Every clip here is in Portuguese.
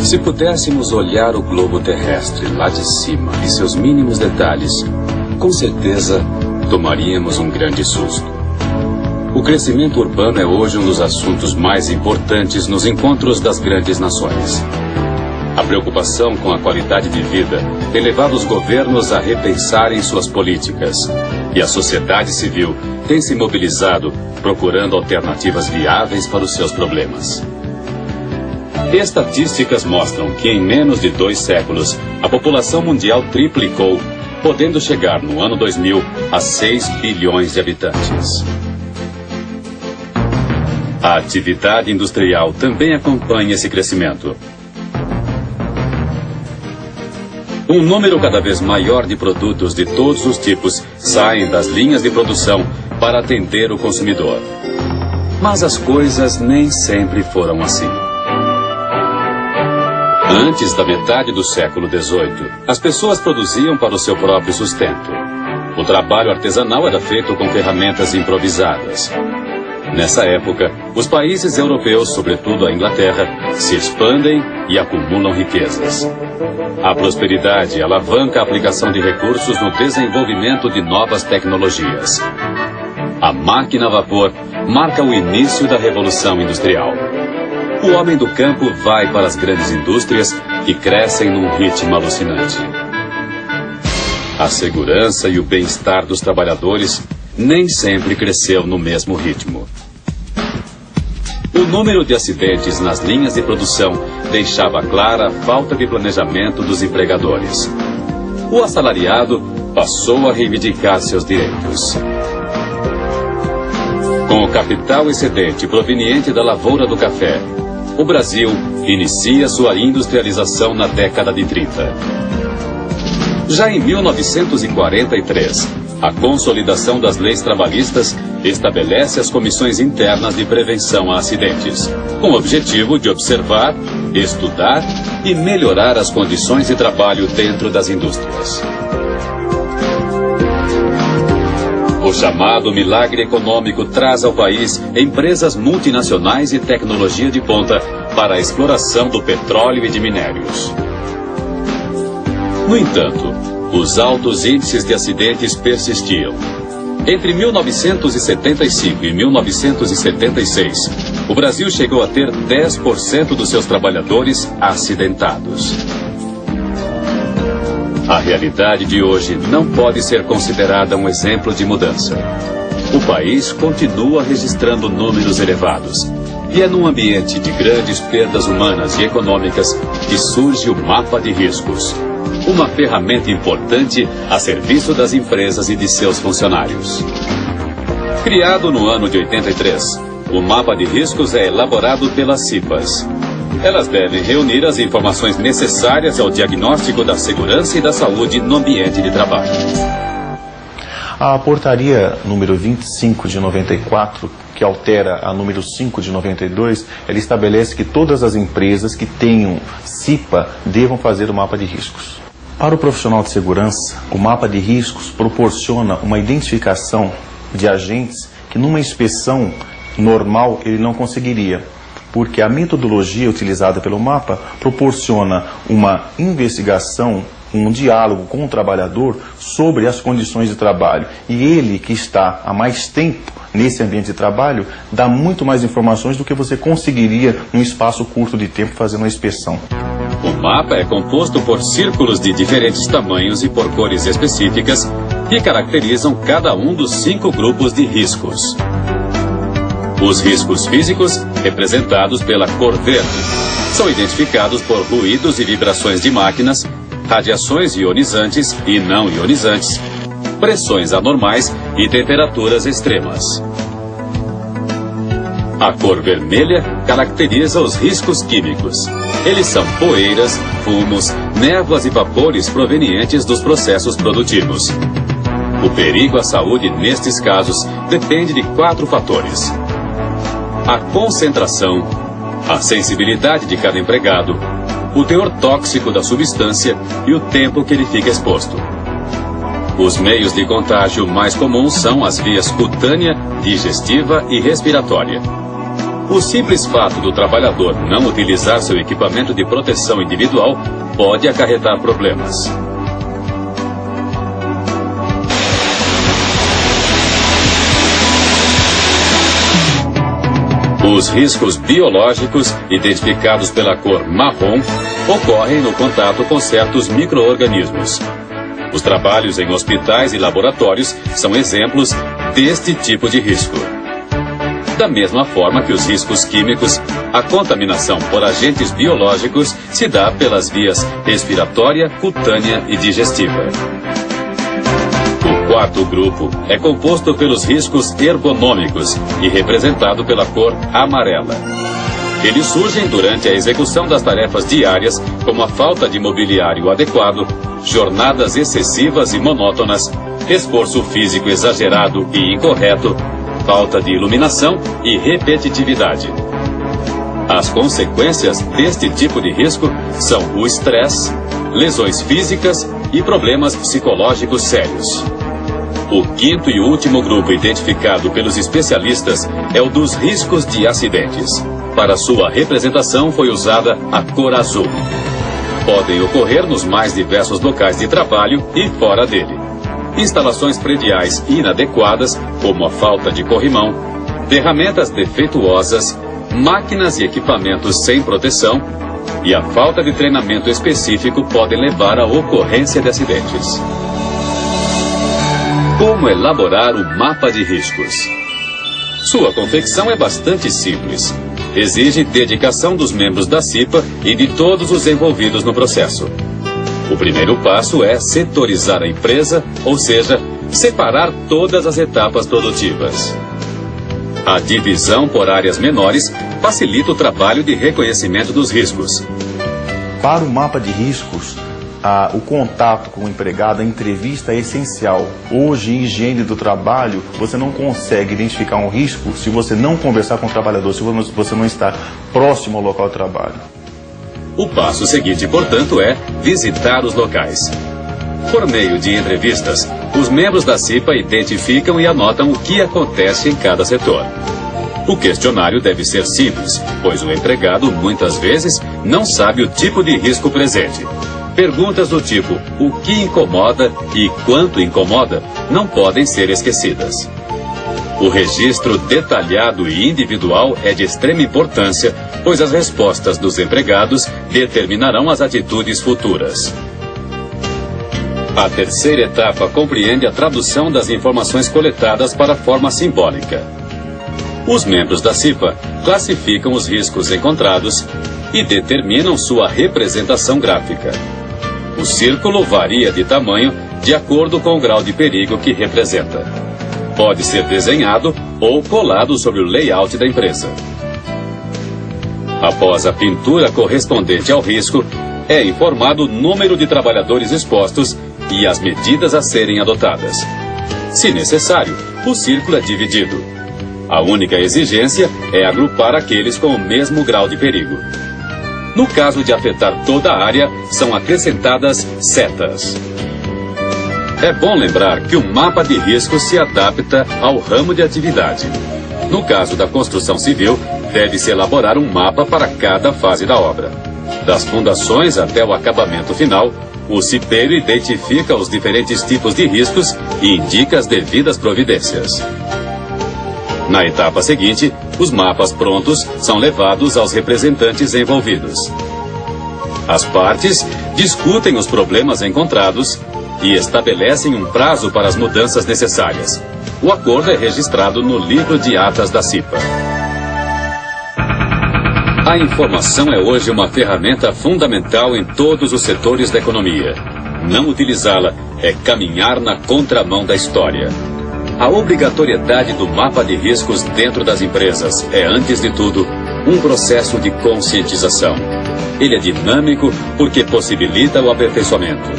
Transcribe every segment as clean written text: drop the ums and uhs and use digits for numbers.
Se pudéssemos olhar o globo terrestre lá de cima e seus mínimos detalhes, com certeza tomaríamos um grande susto. O crescimento urbano é hoje um dos assuntos mais importantes nos encontros das grandes nações. A preocupação com a qualidade de vida tem levado os governos a repensarem suas políticas. E a sociedade civil tem se mobilizado procurando alternativas viáveis para os seus problemas. Estatísticas mostram que em menos de 2 séculos, a população mundial triplicou, podendo chegar no ano 2000 a 6 bilhões de habitantes. A atividade industrial também acompanha esse crescimento. Um número cada vez maior de produtos de todos os tipos saem das linhas de produção para atender o consumidor. Mas as coisas nem sempre foram assim. Antes da metade do século XVIII, as pessoas produziam para o seu próprio sustento. O trabalho artesanal era feito com ferramentas improvisadas. Nessa época, os países europeus, sobretudo a Inglaterra, se expandem e acumulam riquezas. A prosperidade alavanca a aplicação de recursos no desenvolvimento de novas tecnologias. A máquina a vapor marca o início da Revolução Industrial. O homem do campo vai para as grandes indústrias que crescem num ritmo alucinante. A segurança e o bem-estar dos trabalhadores nem sempre cresceu no mesmo ritmo. O número de acidentes nas linhas de produção deixava clara a falta de planejamento dos empregadores. O assalariado passou a reivindicar seus direitos. Com o capital excedente proveniente da lavoura do café, o Brasil inicia sua industrialização na década de 30. Já em 1943, a consolidação das leis trabalhistas estabelece as comissões internas de prevenção a acidentes, com o objetivo de observar, estudar e melhorar as condições de trabalho dentro das indústrias. O chamado milagre econômico traz ao país empresas multinacionais e tecnologia de ponta para a exploração do petróleo e de minérios. No entanto, os altos índices de acidentes persistiam. Entre 1975 e 1976, o Brasil chegou a ter 10% dos seus trabalhadores acidentados. A realidade de hoje não pode ser considerada um exemplo de mudança. O país continua registrando números elevados. E é num ambiente de grandes perdas humanas e econômicas que surge o mapa de riscos. Uma ferramenta importante a serviço das empresas e de seus funcionários. Criado no ano de 83, o mapa de riscos é elaborado pelas CIPAs. Elas devem reunir as informações necessárias ao diagnóstico da segurança e da saúde no ambiente de trabalho. A portaria número 25 de 94, que altera a número 5 de 92, ela estabelece que todas as empresas que tenham CIPA devam fazer o mapa de riscos. Para o profissional de segurança, o mapa de riscos proporciona uma identificação de agentes que numa inspeção normal ele não conseguiria, porque a metodologia utilizada pelo mapa proporciona uma investigação, um diálogo com o trabalhador sobre as condições de trabalho. E ele, que está há mais tempo nesse ambiente de trabalho, dá muito mais informações do que você conseguiria num espaço curto de tempo fazendo uma inspeção. O mapa é composto por círculos de diferentes tamanhos e por cores específicas que caracterizam cada um dos 5 grupos de riscos. Os riscos físicos, representados pela cor verde, são identificados por ruídos e vibrações de máquinas, radiações ionizantes e não ionizantes, pressões anormais e temperaturas extremas. A cor vermelha caracteriza os riscos químicos. Eles são poeiras, fumos, névoas e vapores provenientes dos processos produtivos. O perigo à saúde nestes casos depende de 4 fatores: a concentração, a sensibilidade de cada empregado, o teor tóxico da substância e o tempo que ele fica exposto. Os meios de contágio mais comuns são as vias cutânea, digestiva e respiratória. O simples fato do trabalhador não utilizar seu equipamento de proteção individual pode acarretar problemas. Os riscos biológicos, identificados pela cor marrom, ocorrem no contato com certos micro-organismos. Os trabalhos em hospitais e laboratórios são exemplos deste tipo de risco. Da mesma forma que os riscos químicos, a contaminação por agentes biológicos se dá pelas vias respiratória, cutânea e digestiva. O quarto grupo é composto pelos riscos ergonômicos e representado pela cor amarela. Eles surgem durante a execução das tarefas diárias, como a falta de mobiliário adequado, jornadas excessivas e monótonas, esforço físico exagerado e incorreto, falta de iluminação e repetitividade. As consequências deste tipo de risco são o estresse, lesões físicas e problemas psicológicos sérios. O quinto e último grupo identificado pelos especialistas é o dos riscos de acidentes. Para sua representação foi usada a cor azul. Podem ocorrer nos mais diversos locais de trabalho e fora dele. Instalações prediais inadequadas, como a falta de corrimão, ferramentas defeituosas, máquinas e equipamentos sem proteção e a falta de treinamento específico podem levar à ocorrência de acidentes. Como elaborar o mapa de riscos? Sua confecção é bastante simples. Exige dedicação dos membros da CIPA e de todos os envolvidos no processo. O primeiro passo é setorizar a empresa, ou seja, separar todas as etapas produtivas. A divisão por áreas menores facilita o trabalho de reconhecimento dos riscos. Para o mapa de riscos, o contato com o empregado, a entrevista é essencial. Hoje, em higiene do trabalho, você não consegue identificar um risco se você não conversar com o trabalhador, se você não estar próximo ao local de trabalho. O passo seguinte, portanto, é visitar os locais. Por meio de entrevistas, os membros da CIPA identificam e anotam o que acontece em cada setor. O questionário deve ser simples, pois o empregado, muitas vezes, não sabe o tipo de risco presente. Perguntas do tipo o que incomoda e quanto incomoda não podem ser esquecidas. O registro detalhado e individual é de extrema importância, pois as respostas dos empregados determinarão as atitudes futuras. A terceira etapa compreende a tradução das informações coletadas para a forma simbólica. Os membros da CIPA classificam os riscos encontrados e determinam sua representação gráfica. O círculo varia de tamanho de acordo com o grau de perigo que representa. Pode ser desenhado ou colado sobre o layout da empresa. Após a pintura correspondente ao risco, é informado o número de trabalhadores expostos e as medidas a serem adotadas. Se necessário, o círculo é dividido. A única exigência é agrupar aqueles com o mesmo grau de perigo. No caso de afetar toda a área, são acrescentadas setas. É bom lembrar que o mapa de risco se adapta ao ramo de atividade. No caso da construção civil, deve-se elaborar um mapa para cada fase da obra. Das fundações até o acabamento final, o cipeiro identifica os diferentes tipos de riscos e indica as devidas providências. Na etapa seguinte, os mapas prontos são levados aos representantes envolvidos. As partes discutem os problemas encontrados e estabelecem um prazo para as mudanças necessárias. O acordo é registrado no livro de atas da CIPA. A informação é hoje uma ferramenta fundamental em todos os setores da economia. Não utilizá-la é caminhar na contramão da história. A obrigatoriedade do mapa de riscos dentro das empresas é, antes de tudo, um processo de conscientização. Ele é dinâmico porque possibilita o aperfeiçoamento.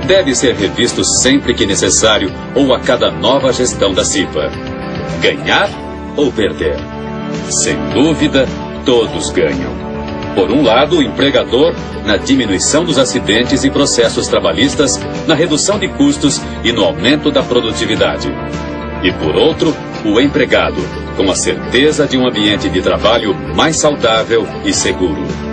Deve ser revisto sempre que necessário ou a cada nova gestão da CIPA. Ganhar ou perder? Sem dúvida, todos ganham. Por um lado, o empregador, na diminuição dos acidentes e processos trabalhistas, na redução de custos e no aumento da produtividade. E por outro, o empregado, com a certeza de um ambiente de trabalho mais saudável e seguro.